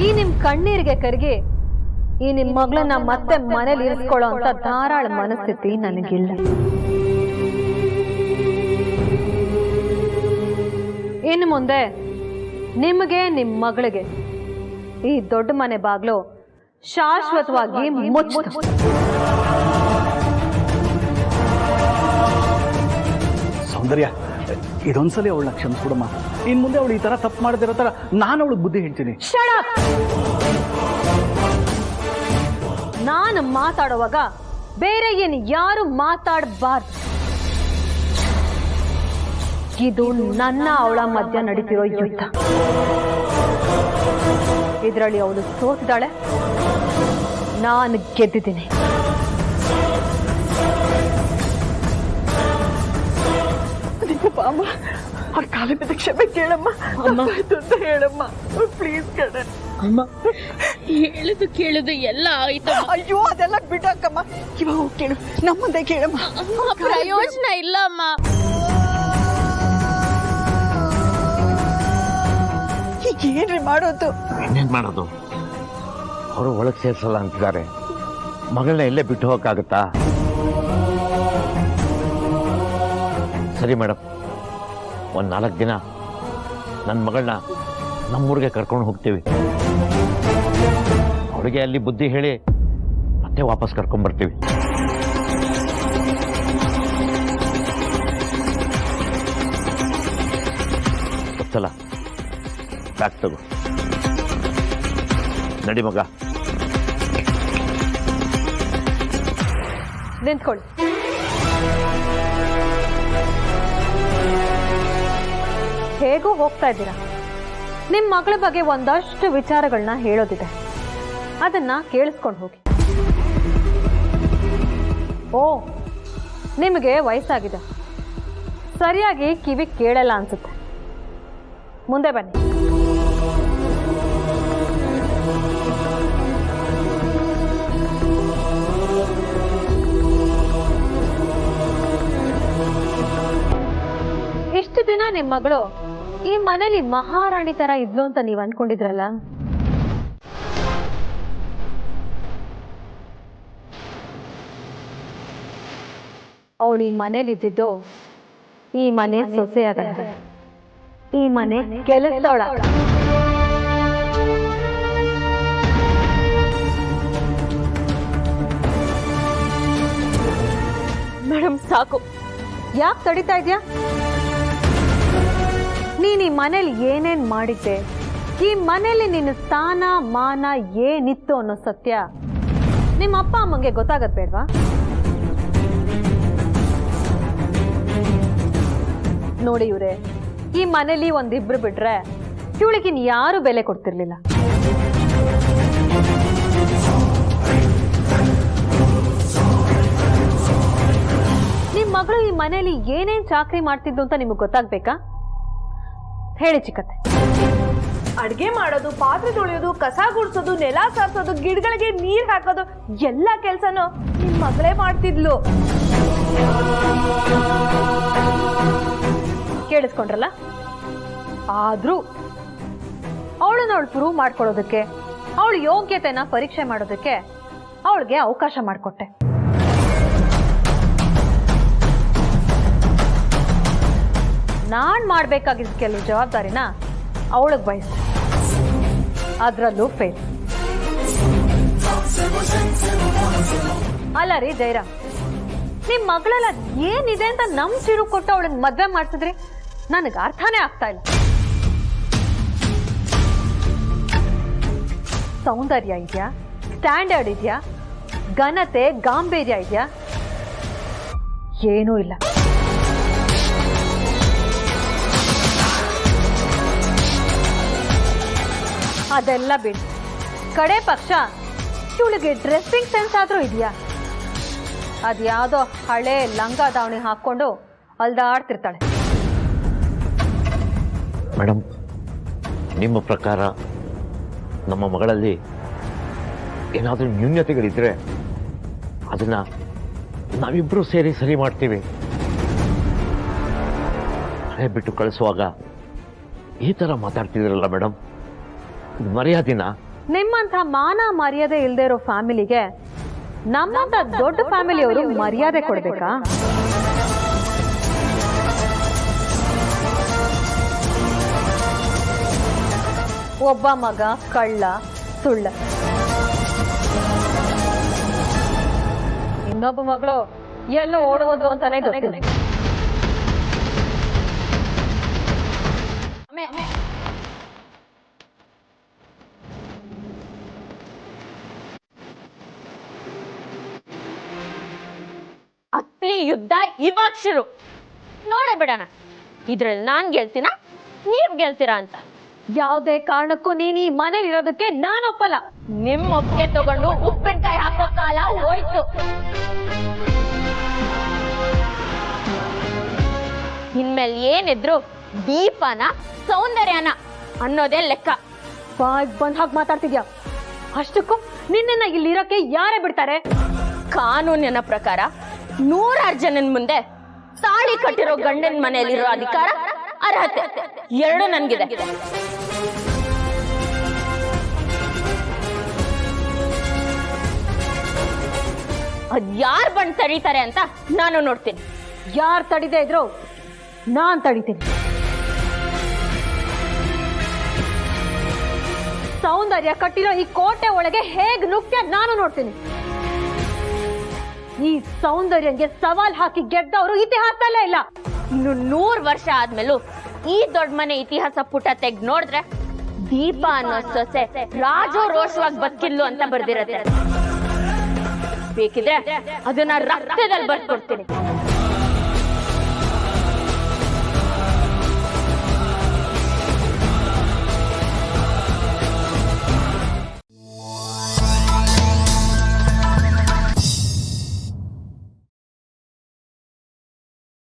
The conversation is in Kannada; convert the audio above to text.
ಈ ನಿಮ್ ಕಣ್ಣೀರಿಗೆ ಕರಗಿ ಈ ನಿಮ್ ಮಗಳನ್ನ ಮತ್ತೆ ಮನೇಲಿ ಇರಿಸ್ಕೊಳ್ಳೋ ಅಂತ ಧಾರಾಳ ಮನಸ್ಥಿತಿ ನನಗಿಲ್ಲ. ಇನ್ನು ಮುಂದೆ ನಿಮಗೆ ನಿಮ್ ಮಗಳಿಗೆ ಈ ದೊಡ್ಡ ಮನೆ ಬಾಗ್ಲು ಶಾಶ್ವತವಾಗಿ ಮುಚ್ಚಿತು. ಸೌಂದರ್ಯ, ಇದೊಂದ್ಸಲಿ ಅವಳನ್ನ ಕ್ಷಮಿಸ್ಬಿಡಮ್ಮ. ಇನ್ ಮುಂದೆ ಅವಳು ಈ ತರ ತಪ್ಪು ಮಾಡದಿರೋ ತರ ನಾನು ಅವಳಿಗೆ ಬುದ್ಧಿ ಹೇಳ್ತೀನಿ. ನಾನು ಮಾತಾಡುವಾಗ ಬೇರೆ ಏನು ಯಾರು ಮಾತಾಡಬಾರ್ದು. ಇದು ನನ್ನ ಅವಳ ಮಧ್ಯ ನಡೀತಿರೋ ಯುದ್ಧ. ಇದರಲ್ಲಿ ಅವಳು ಸೋತಿದ್ದಾಳೆ, ನಾನು ಗೆದ್ದಿದ್ದೀನಿ. ಅಮ್ಮ ಅವ್ರ ಕಾಲ ಬಿದ್ದ ಕ್ಷಮೆ ಕೇಳಮ್ಮ. ಅಂತ ಹೇಳಮ್ಮ ಪ್ಲೀಸ್ ಕಣ. ಅಮ್ಮ ಹೇಳುದು ಕೇಳುದು ಎಲ್ಲ ಆಯ್ತು. ಅಯ್ಯೋ ಅದೆಲ್ಲ ಬಿಡಕ್ಕಮ್ಮ, ಇವಾಗ ಹೋಗಿ ಕೇಳು, ನಮ್ಮ ಮುಂದೆ ಕೇಳಮ್ಮ. ಪ್ರಯೋಜನ ಇಲ್ಲ ಅಮ್ಮ. ಈಗ ಏನ್ರಿ ಮಾಡೋದು? ಇನ್ನೇನ್ ಮಾಡೋದು? ಅವರು ಒಳಗೆ ಸೇರ್ಸಲ್ಲ ಅಂತಿದ್ದಾರೆ. ಮಗಳನ್ನ ಎಲ್ಲೇ ಬಿಟ್ಟು ಹೋಗಕ್ಕಾಗತ್ತಾ? ಸರಿ ಮೇಡಮ್, ಒಂದು 4 ದಿನ ನನ್ನ ಮಗಳನ್ನ ನಮ್ಮೂರಿಗೆ ಕರ್ಕೊಂಡು ಹೋಗ್ತೀವಿ. ಅವಳಿಗೆ ಅಲ್ಲಿ ಬುದ್ಧಿ ಹೇಳಿ ಮತ್ತೆ ವಾಪಸ್ ಕರ್ಕೊಂಡ್ ಬರ್ತೀವಿ. ಗೊತ್ತಲ್ಲ, ಬ್ಯಾಗ್ ತಗೋ, ನಡಿ ಮಗ. ನಿಂತ್ಕೊಳ್ಳಿ. ಹೇಗೂ ಹೋಗ್ತಾ ಇದ್ದೀರಾ. ನಿಮ್ಮ ಮಗಳ ಬಗ್ಗೆ ಒಂದಷ್ಟು ವಿಚಾರಗಳನ್ನ ಹೇಳೋದಿದೆ, ಅದನ್ನ ಕೇಳಿಸ್ಕೊಂಡು ಹೋಗಿ. ಓ, ನಿಮಗೆ ವಯಸ್ಸಾಗಿದೆ, ಸರಿಯಾಗಿ ಕಿವಿ ಕೇಳಲ್ಲ ಅನ್ಸುತ್ತೆ. ಮುಂದೆ ಬನ್ನಿ. ಇಷ್ಟು ದಿನ ನಿಮ್ಮ ಮಗಳು ಈ ಮನೇಲಿ ಮಹಾರಾಣಿ ತರ ಇದ್ಲು ಅಂತ ನೀವ್ ಅನ್ಕೊಂಡಿದ್ರಲ್ಲ, ಅವಳು ಈ ಮನೇಲಿ ಇದ್ದಿದ್ದು ಈ ಮನೆ ಸೊಸೆಯಾಗಲ್ಲ, ಈ ಮನೆ ಕೆಲಸದವಳ. ಮೇಡಮ್ ಸಾಕು. ಯಾಕೆ ತಡಿತಾ ಇದ್ಯಾ? ನೀನ್ ಈ ಮನೇಲಿ ಏನೇನ್ ಮಾಡಿದ್ದೆ, ಈ ಮನೇಲಿ ನಿನ್ನ ಸ್ಥಾನ ಮಾನ ಏನಿತ್ತು ಅನ್ನೋ ಸತ್ಯ ನಿಮ್ಮ ಅಪ್ಪ ಅಮ್ಮಂಗೆ ಗೊತ್ತಾಗದ್ ಬೇಡ್ವಾ? ನೋಡಿ ಇವ್ರೆ, ಈ ಮನೇಲಿ ಒಂದಿಬ್ರು ಬಿಟ್ರೆ ಇವಳಿಗಿನ್ ಯಾರು ಬೆಲೆ ಕೊಡ್ತಿರ್ಲಿಲ್ಲ. ನಿಮ್ ಮಗಳು ಈ ಮನೇಲಿ ಏನೇನ್ ಚಾಕ್ರಿ ಮಾಡ್ತಿದ್ದು ಅಂತ ನಿಮಗ್ ಗೊತ್ತಾಗ್ಬೇಕಾ? ಹೇಳಿ ಚಿಕ್ಕತ್ತೆ. ಅಡ್ಗೆ ಮಾಡೋದು, ಪಾತ್ರೆ ತೊಳೆಯೋದು, ಕಸ ಗುಡ್ಸೋದು, ನೆಲ ಸಾರಿಸೋದು, ಗಿಡಗಳಿಗೆ ನೀರ್ ಹಾಕೋದು ಎಲ್ಲ ಕೆಲ್ಸನೂ ನಿಮ್ ಮಗಳೇ ಮಾಡ್ತಿದ್ಲು. ಕೇಳಿಸ್ಕೊಂಡ್ರಲ್ಲ? ಆದ್ರೂ ಅವಳನ್ನ ಪ್ರೂವ್ ಮಾಡ್ಕೊಳ್ಳೋದಕ್ಕೆ, ಅವಳ ಯೋಗ್ಯತೆನ ಪರೀಕ್ಷೆ ಮಾಡೋದಕ್ಕೆ ಅವಳಿಗೆ ಅವಕಾಶ ಮಾಡಿಕೊಟ್ಟೆ. ನಾನ್ ಮಾಡ್ಬೇಕಾಗಿದ್ದ ಕೆಲವು ಜವಾಬ್ದಾರಿನ ಅವಳಿಗೆ ಬಯಸ್ತೆ, ಅದ್ರಲ್ಲೂ ಫೇಲ್. ಅಲ್ಲ ರೀ ಜಯರಾಮ್, ನಿಮ್ ಮಗಳೆಲ್ಲ ಏನಿದೆ ಅಂತ ನಮ್ ಚಿರು ಕೊಟ್ಟು ಅವಳನ್ನ ಮದ್ವೆ ಮಾಡ್ತಿದ್ರಿ, ನನಗೆ ಅರ್ಥನೇ ಆಗ್ತಾ ಇಲ್ಲ. ಸೌಂದರ್ಯ ಇದೆಯಾ, ಸ್ಟ್ಯಾಂಡರ್ಡ್ ಇದೆಯಾ, ಘನತೆ ಗಾಂಭೀರ್ಯ ಇದೆಯಾ? ಏನೂ ಇಲ್ಲ. ಅದೆಲ್ಲ ಬಿಡಿ, ಕಡೆ ಪಕ್ಷ ಇವಳಿಗೆ ಡ್ರೆಸ್ಸಿಂಗ್ ಸೆನ್ಸ್ ಆದ್ರೂ ಇದೆಯಾ? ಅದ್ಯಾವುದೋ ಹಳೆ ಲಂಗ ದಾವಣಿ ಹಾಕೊಂಡು ಅಲ್ದಾಡ್ತಿರ್ತಾಳೆ. ಮೇಡಮ್, ನಿಮ್ಮ ಪ್ರಕಾರ ನಮ್ಮ ಮಗಳಲ್ಲಿ ಏನಾದರೂ ನ್ಯೂನ್ಯತೆಗಳಿದ್ರೆ ಅದನ್ನ ನಾವಿಬ್ರು ಸೇರಿ ಸರಿ ಮಾಡ್ತೀವಿ. ಮನೆ ಬಿಟ್ಟು ಕಳಿಸುವಾಗ ಈ ಥರ ಮಾತಾಡ್ತಿದ್ರಲ್ಲ ಮೇಡಮ್, ಮರ್ಯಾದಿನ ನಿಮ್ಮಂಥ ಮಾನ ಮರ್ಯಾದೆ ಇಲ್ಲದೆ ಇರೋ ಫ್ಯಾಮಿಲಿಗೆ ನಮ್ಮಂಥ ದೊಡ್ಡ ಫ್ಯಾಮಿಲಿಯವರು ಮರ್ಯಾದೆ ಕೊಡ್ಬೇಕಾ? ಒಬ್ಬ ಮಗ ಕಳ್ಳ ಸುಳ್ಳ, ಇನ್ನೊಬ್ಬ ಮಗಳು ಎಲ್ಲೋ ಓಡೋದು ಅಂತಾನೆ ಗೊತ್ತಿಲ್ಲ. ಅತ್ತಿ ಯುದ್ಧ ಇವಾಗ ಶುರು. ನೋಡೇ ಬಿಡೋಣ, ಇದ್ರಲ್ಲಿ ನಾನ್ ಗೆಲ್ತೀನ ನೀವ್ ಗೆಲ್ತೀರಾ ಅಂತ. ಯಾವುದೇ ಕಾರಣಕ್ಕೂ ನೀನ್ ಈ ಮನೇಲಿ ಇರೋದಕ್ಕೆ ನಾನು ಒಪ್ಪಲ್ಲ. ನಿಮ್ ಒಪ್ಪಿಗೆ ತಗೊಂಡು ಉಪ್ಪಿನಕಾಯಿ ಹಾಕೋ ಕಾಲ ಹೋಯ್ತು. ಇನ್ಮೇಲೆ ಏನಿದ್ರು ದೀಪನ ಸೌಂದರ್ಯನ ಅನ್ನೋದೇ ಲೆಕ್ಕ. ಬಾಯ್ ಬಂದ್ ಹಾಗೆ ಮಾತಾಡ್ತಿದ್ಯಾ? ಅಷ್ಟಕ್ಕೂ ನಿನ್ನ ಇಲ್ಲಿರೋಕೆ ಯಾರೇ ಬಿಡ್ತಾರೆ? ಕಾನೂನಿನ ಪ್ರಕಾರ 100 ಜನನ ಮುಂದೆ ತಾಳಿ ಕಟ್ಟಿರೋ ಗಂಡನ ಮನೆಯಲ್ಲಿರೋ ಅಧಿಕಾರ, ಅರ್ಹತೆ ಎರಡು ನನ್ಗಿದೆ. ಅದ್ ಯಾರ್ ಬಂದ್ ತಡೀತಾರೆ ಅಂತ ನಾನು ನೋಡ್ತೀನಿ. ಯಾರು ತಡಿದೇ ಇದ್ರು ನಾನ್ ತಡಿತೀನಿ. ಸೌಂದರ್ಯ ಕಟ್ಟಿರೋ ಈ ಕೋಟೆ ಒಳಗೆ ಹೇಗ್ ನುಗ್ಗ ನಾನು ನೋಡ್ತೀನಿ. ಈ ಸೌಂದರ್ಯಂಗೆ ಸವಾಲ್ ಹಾಕಿ ಗೆದ್ದವರು ಇತಿಹಾಸದಲ್ಲೇ ಇಲ್ಲ. ಇನ್ನು 100 ವರ್ಷ ಆದ್ಮೇಲೂ ಈ ದೊಡ್ಡ ಮನೆ ಇತಿಹಾಸ ಪುಟ ತೆಗ್ದ್ ನೋಡಿದ್ರೆ ದೀಪ ಅನ್ನೋ ಸೊಸೆ ರಾಜೋ ರೋಷವಾಗಿ ಬದುಕಿದ್ಲು ಅಂತ ಬರ್ದಿರತ್ತೆ. ಬೇಕಿದ್ರೆ ಅದನ್ನ ರಕ್ತದಲ್ಲಿ ಬರ್ಕೊಡ್ತೀನಿ.